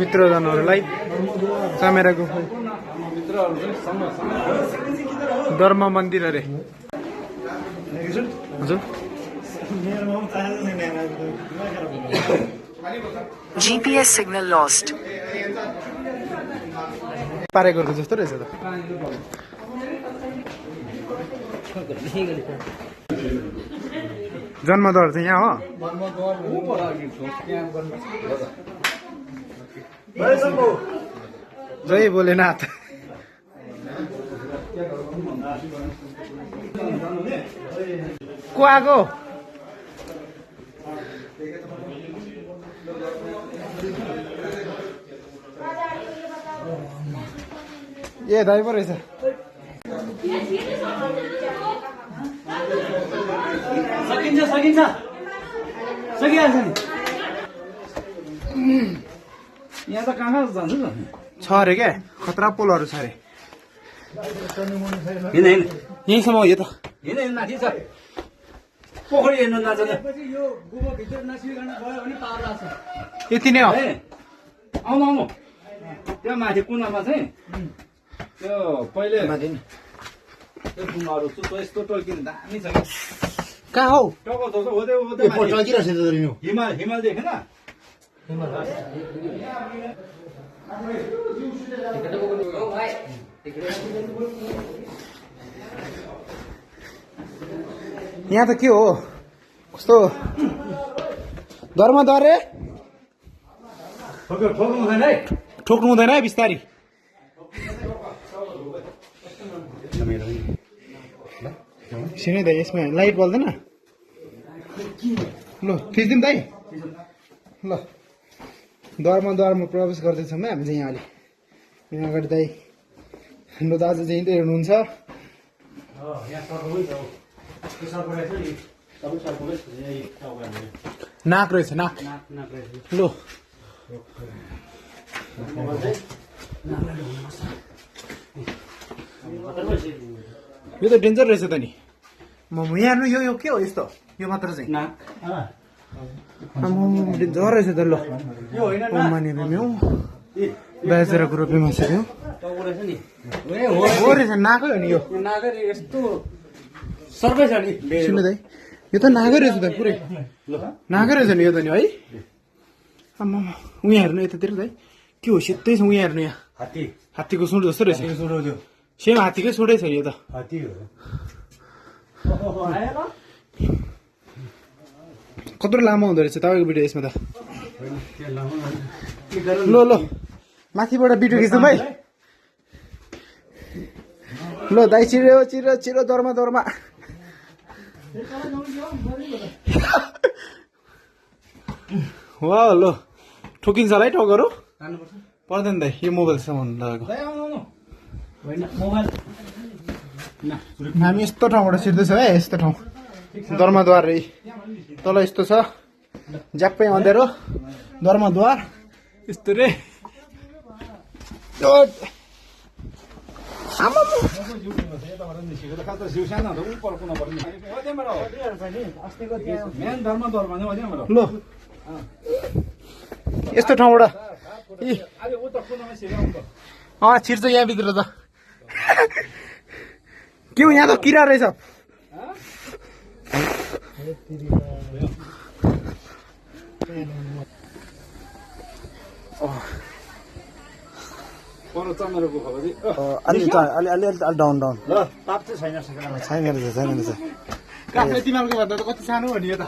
मित्रजनहरूलाई चामेराको धर्म मन्दिर अरे हजुर GPS signal lost. पारेको जस्तो रहेछ त जन्मद्वार चाहिँ यहाँ हो जय भोलेनाथ को आएको ए दाइ पो रहेछ सकिन्छ सकिन्छ सकिहाल्छ नि यहाँ त कहाँ जान्छ त छ अरे क्या खतरा पोलहरू छ अरे हिँड हिँड यहीँसम्म हो यो त हिँड हिँड माथि छ पोखरी हेर्नु नजाने यति नै हो आउनु आउनु त्यो माथि कुनामा चाहिँ त्यो पहिले त्यो कुनाहरू यस्तो टल्किने दामी छ कि कहाँ हौ टक्क टक्क हुँदै हिमाल हिमाल देखेन यहाँ त के हो कस्तो धर्मद्वार रे ठोक्नु हुँदैन है ठोक्नु हुँदैन है बिस्तारी सुने दाइ यसमा लाइट बल्दैन ल खिचिदिउँ दाइ ल द्वारमा प्रवेश गर्दैछौँ है हामी चाहिँ यहाँ अलि यहाँ अगाडि दाइ हाम्रो दाजु चाहिँ यहीँ हेर्नुहुन्छ नाक रहेछ नाक लो यो त डेन्जर रहेछ त नि म यहाँ हेर्नु यो के हो यस्तो यो मात्र चाहिँ डेन्जर रहेछ त ल बाजेराको रोपेमा छ यो हो रहेछ नाकै हो नि यो सर्वै छ नि सुन्नु दाइ यो त नागै रहेछ त पुरै नागै रहेछ नि यो त नि है आम्मामा उहाँ हेर्नु यतातिर दाइ के हो सेतै छ उहाँ हेर्नु यहाँ हात्तीको सुँड जस्तो रहेछ सेम हात्तीकै सुँडै छ यो त कत्रो लामो हुँदो रहेछ तपाईँको भिडियो यसमा त ल ल माथिबाट भिडियो खिच्नु भाइ ल दाइ छिरो दरमा वा ल ठोकिन्छ होला है ठोकहरू पर्दैन दाइ यो मोबाइल सामान लगाएको हामी यस्तो ठाउँबाट छिर्दैछौँ है यस्तो ठाउँ धर्मद्वार रे तल यस्तो छ ज्याप्पै अँध्यारो धर्मद्वार यस्तो रे ल यस्तो ठाउँबाट छिर्छ यहाँभित्र त के हो यहाँ त किरा रहेछ अलि डाउन ताप चाहिँ छैन छैन रहेछ काठले तिमीहरूको भन्दा त कति सानो हो नि यो त